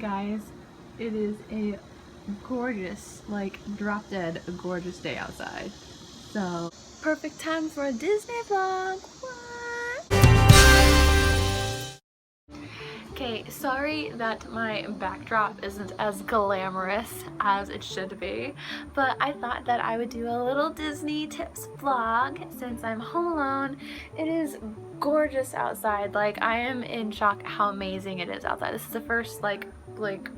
Guys, it is a gorgeous, like drop dead gorgeous day outside. So, perfect time for a Disney vlog. What? Okay, sorry that my backdrop isn't as glamorous as it should be, but I thought that I would do a little Disney tips vlog since I'm home alone. It is gorgeous outside. Like, I am in shock at how amazing it is outside. This is the first like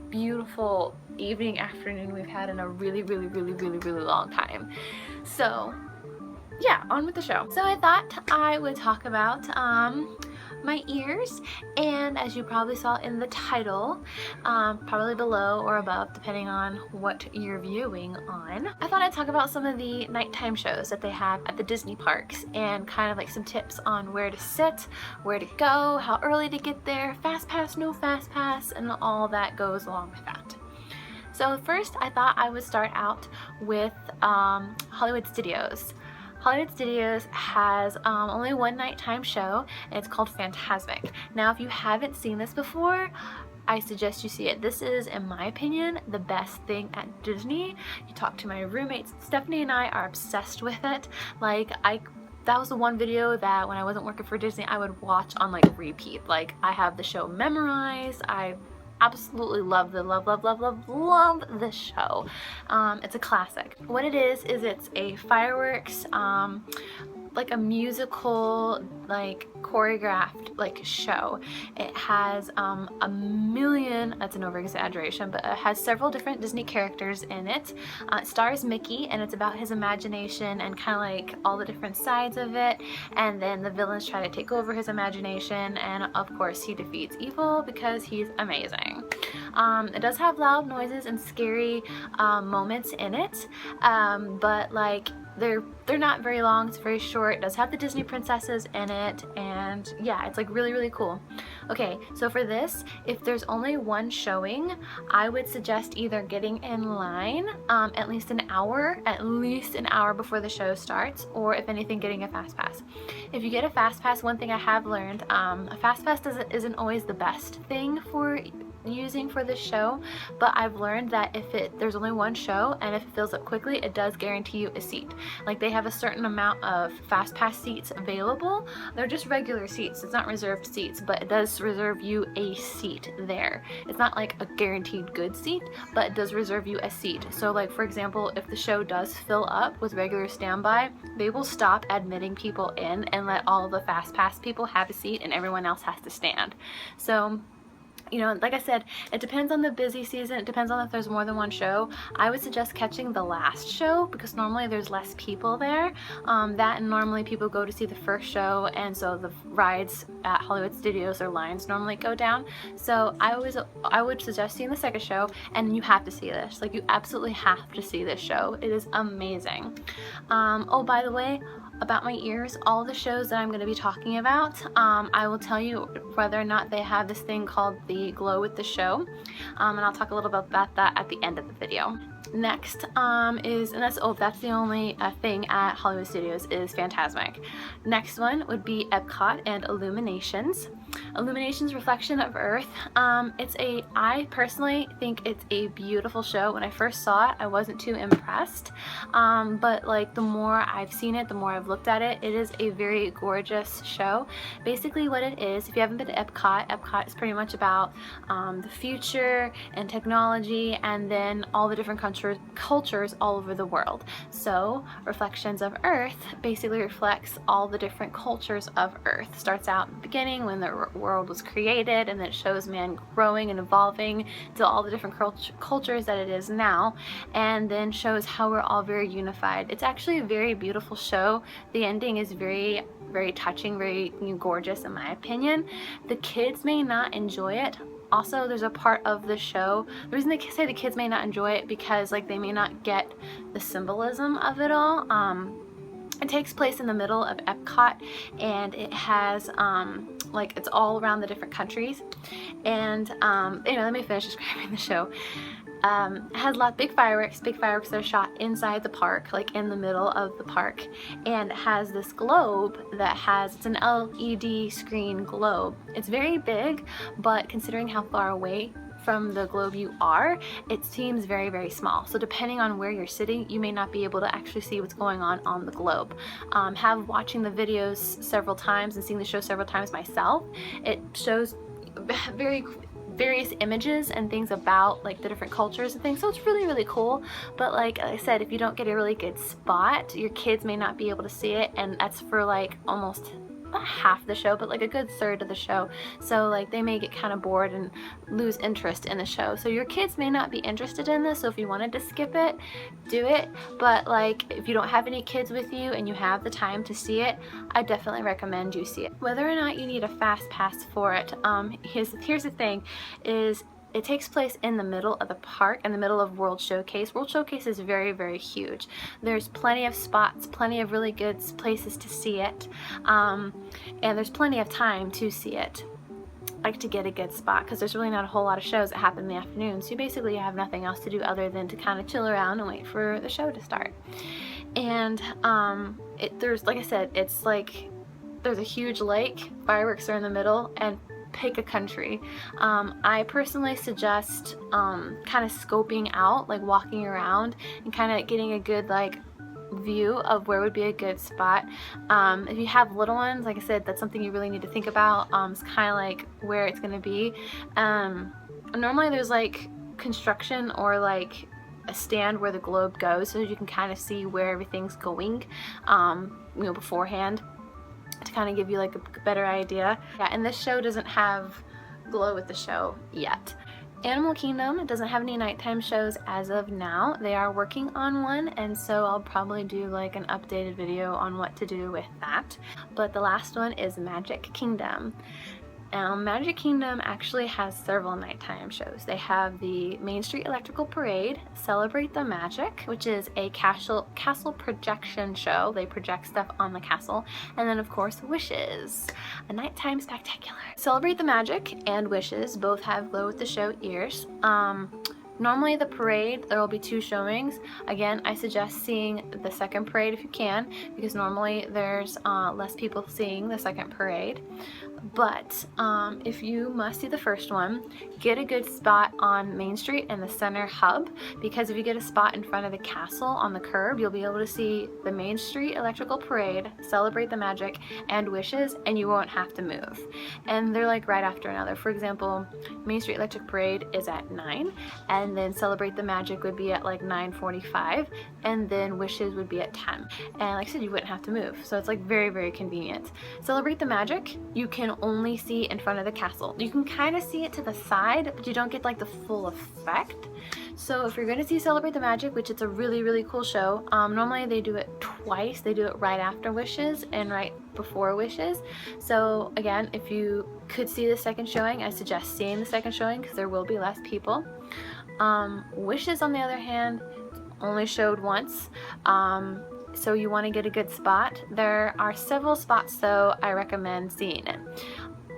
beautiful evening afternoon we've had in a really long time. So yeah, on with the show. So I thought I would talk about my ears, and as you probably saw in the title, probably below or above depending on what you're viewing on, I thought I'd talk about some of the nighttime shows that they have at the Disney parks and kind of like some tips on where to sit, where to go, how early to get there, fast pass, no fast pass, and all that goes along with that. So first I thought I would start out with Hollywood Studios. Hollywood Studios has only one nighttime show, and it's called Fantasmic. Now, if you haven't seen this before, I suggest you see it. This is, in my opinion, the best thing at Disney. You talk to my roommates, Stephanie and I are obsessed with it. Like, that was the one video that when I wasn't working for Disney, I would watch on like repeat. Like, I have the show memorized. I absolutely love the show. It's a classic. What it is it's a fireworks, like a musical, like choreographed like show. It has a million, that's an over exaggeration, but it has several different Disney characters in it. It stars Mickey, and it's about his imagination and kind of like all the different sides of it, and then the villains try to take over his imagination, and of course he defeats evil because he's amazing. It does have loud noises and scary moments in it, but like they're not very long. It's very short. It does have the Disney princesses in it, and yeah, it's like really cool. Okay, so for this, if there's only one showing, I would suggest either getting in line at least an hour before the show starts, or if anything, getting a fast pass. If you get a fast pass, one thing I have learned, a fast pass isn't always the best thing for using for this show, but I've learned that if there's only one show and if it fills up quickly, it does guarantee you a seat. Like, they have a certain amount of fast pass seats available. They're just regular seats, it's not reserved seats, but it does reserve you a seat there. It's not like a guaranteed good seat, but it does reserve you a seat. So like, for example, if the show does fill up with regular standby, they will stop admitting people in and let all the fast pass people have a seat and everyone else has to stand. So, you know, like I said, it depends on the busy season. It depends on if there's more than one show. I would suggest catching the last show because normally there's less people there. That and normally people go to see the first show, and so the rides at Hollywood Studios, their lines normally go down. So I would suggest seeing the second show, and you have to see this. Like, you absolutely have to see this show. It is amazing. Oh, by the way, about my ears, all the shows that I'm going to be talking about, I will tell you whether or not they have this thing called the glow with the show, and I'll talk a little bit about that at the end of the video. Next that's the only thing at Hollywood Studios is Fantasmic. Next one would be Epcot and Illuminations. Illuminations Reflection of Earth. I personally think it's a beautiful show. When I first saw it, I wasn't too impressed, but like the more I've seen it, the more I've looked at it, it is a very gorgeous show. Basically what it is, if you haven't been to Epcot is pretty much about the future and technology, and then all the different cultures all over the world. So Reflections of Earth basically reflects all the different cultures of Earth. Starts out in the beginning when the world was created, and then it shows man growing and evolving to all the different cultures that it is now, and then shows how we're all very unified. It's actually a very beautiful show. The ending is very touching, very gorgeous in my opinion. The kids may not enjoy it. Also, there's a part of the show, the reason they say the kids may not enjoy it because like they may not get the symbolism of it all. It takes place in the middle of Epcot, and it has like it's all around the different countries, and anyway, let me finish describing the show. It has a lot of big fireworks that are shot inside the park, like in the middle of the park, and it has this globe that it's an LED screen globe. It's very big, but considering how far away from the globe you are, it seems very, very small. So depending on where you're sitting, you may not be able to actually see what's going on the globe. Have watching the videos several times and seeing the show several times myself, it shows various images and things about like the different cultures and things, so it's really, really cool. But like I said, if you don't get a really good spot, your kids may not be able to see it, and that's for like almost not half the show, but like a good third of the show. So like they may get kind of bored and lose interest in the show. So your kids may not be interested in this, so if you wanted to skip it, do it. But like if you don't have any kids with you and you have the time to see it, I definitely recommend you see it. Whether or not you need a fast pass for it, here's the thing, is it takes place in the middle of the park, in the middle of World Showcase. World Showcase is very, very huge. There's plenty of spots, plenty of really good places to see it, and there's plenty of time to see it, like to get a good spot, because there's really not a whole lot of shows that happen in the afternoon, so you basically have nothing else to do other than to kind of chill around and wait for the show to start. And there's, like I said, it's like there's a huge lake, fireworks are in the middle, and pick a country. I personally suggest kind of scoping out, like walking around and kind of getting a good like view of where would be a good spot. If you have little ones, like I said, that's something you really need to think about. It's kind of like where it's going to be. Normally there's like construction or like a stand where the globe goes, so you can kind of see where everything's going, beforehand, to kind of give you like a better idea. Yeah, and this show doesn't have Glow with the Show yet. Animal Kingdom doesn't have any nighttime shows as of now. They are working on one, and so I'll probably do like an updated video on what to do with that. But the last one is Magic Kingdom. Magic Kingdom actually has several nighttime shows. They have the Main Street Electrical Parade, Celebrate the Magic, which is a castle projection show. They project stuff on the castle. And then of course Wishes, a nighttime spectacular. Celebrate the Magic and Wishes both have Glow with the Show ears. Normally the parade, there will be 2 showings. Again, I suggest seeing the second parade if you can, because normally there's less people seeing the second parade. But if you must see the first one, get a good spot on Main Street in the center hub, because if you get a spot in front of the castle on the curb, you'll be able to see the Main Street Electrical Parade, Celebrate the Magic, and Wishes, and you won't have to move. And they're like right after another. For example, Main Street Electric Parade is at 9, and then Celebrate the Magic would be at like 9:45, and then Wishes would be at 10. And like I said, you wouldn't have to move, so it's like very, very convenient. Celebrate the Magic, you can only see in front of the castle. You can kind of see it to the side, but you don't get like the full effect. So if you're going to see Celebrate the Magic, which it's a really, really cool show, normally they do it twice. They do it right after Wishes and right before Wishes. So again, if you could see the second showing, I suggest seeing the second showing, because there will be less people. Wishes, on the other hand, only showed once. So you want to get a good spot. There are several spots though I recommend seeing it.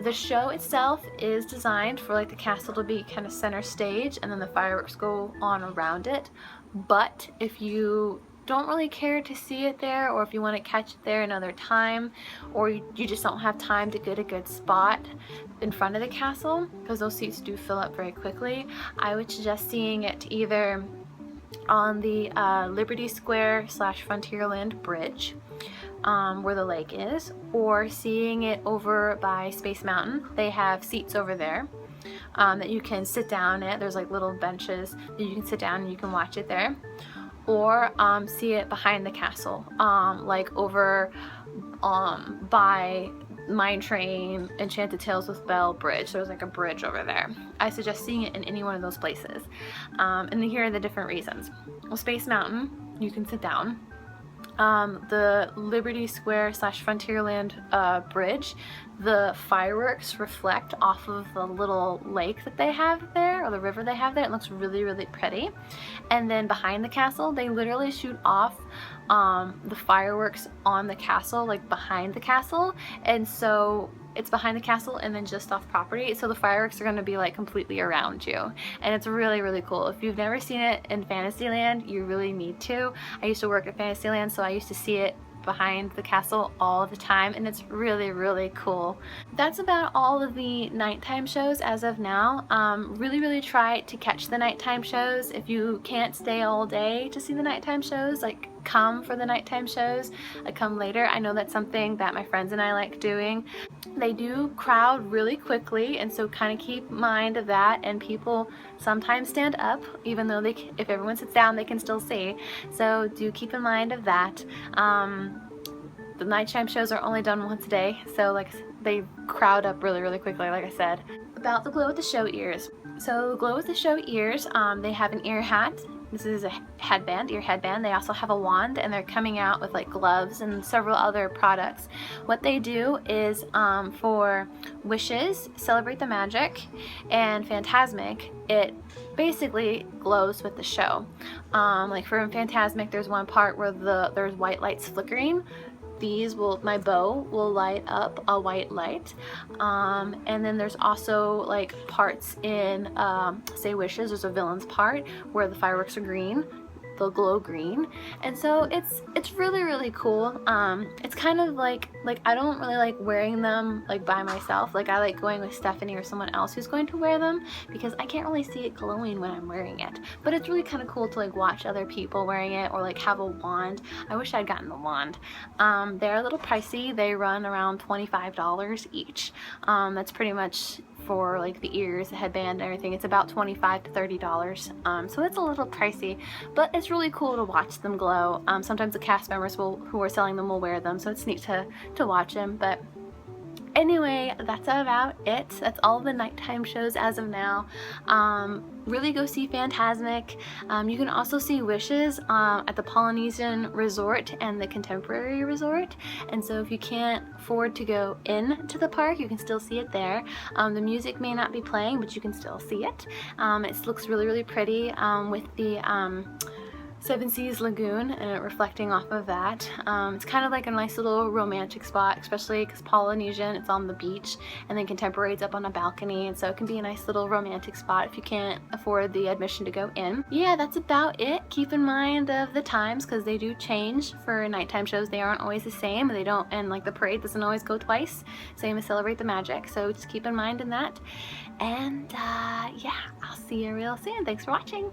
The show itself is designed for like the castle to be kind of center stage, and then the fireworks go on around it. But if you don't really care to see it there, or if you want to catch it there another time, or you just don't have time to get a good spot in front of the castle, because those seats do fill up very quickly, I would suggest seeing it either on the Liberty Square / Frontierland Bridge, where the lake is, or seeing it over by Space Mountain. They have seats over there that you can sit down at. There's like little benches that you can sit down and you can watch it there. Or see it behind the castle, like over by Mine Train, Enchanted Tales with Belle Bridge. There's like a bridge over there. I suggest seeing it in any one of those places. And here are the different reasons. Well, Space Mountain, you can sit down. The Liberty Square / Frontierland Bridge, the fireworks reflect off of the little lake that they have there, or the river they have there. It looks really, really pretty. And then behind the castle, they literally shoot off the fireworks on the castle, like behind the castle. And so it's behind the castle and then just off property, so the fireworks are going to be like completely around you, and it's really, really cool. If you've never seen it in Fantasyland, you really need to. I used to work at Fantasyland, so I used to see it behind the castle all the time, and it's really, really cool. That's about all of the nighttime shows as of now. Really try to catch the nighttime shows. If you can't stay all day to see the nighttime shows, like come for the nighttime shows, come later. I know that's something that my friends and I like doing. They do crowd really quickly, and so kind of keep mind of that, and people sometimes stand up even though if everyone sits down they can still see, so do keep in mind of that. The nighttime shows are only done once a day, so like they crowd up really quickly, like I said. About the glow with the show ears. So glow with the show ears, they have an ear hat. This is a headband, ear headband. They also have a wand, and they're coming out with like gloves and several other products. What they do is for Wishes, Celebrate the Magic, and Fantasmic, it basically glows with the show. Like for Fantasmic, there's one part where there's white lights flickering. My bow will light up a white light, and then there's also like parts in say Wishes, there's a villain's part where the fireworks are green, they'll glow green, and so it's really cool. It's kind of like I don't really like wearing them like by myself. Like I like going with Stephanie or someone else who's going to wear them, because I can't really see it glowing when I'm wearing it, but it's really kind of cool to like watch other people wearing it, or like have a wand. I wish I'd gotten the wand. They're a little pricey. They run around $25 each. That's pretty much for like the ears, the headband, and everything. It's about $25 to $30, so it's a little pricey, but it's really cool to watch them glow. Sometimes the cast members who are selling them will wear them, so it's neat to watch them. But anyway, that's about it. That's all the nighttime shows as of now. Really go see Fantasmic. You can also see Wishes at the Polynesian Resort and the Contemporary Resort, and so if you can't afford to go into the park, you can still see it there. The music may not be playing, but you can still see it. It looks really pretty with the Seven Seas Lagoon and it reflecting off of that. It's kind of like a nice little romantic spot, especially because Polynesian, it's on the beach, and then Contemporary's up on a balcony, and so it can be a nice little romantic spot if you can't afford the admission to go in. Yeah, that's about it. Keep in mind of the times, because they do change for nighttime shows. They aren't always the same. And like the parade doesn't always go twice, same as Celebrate the Magic, so just keep in mind in that. And yeah, I'll see you real soon. Thanks for watching.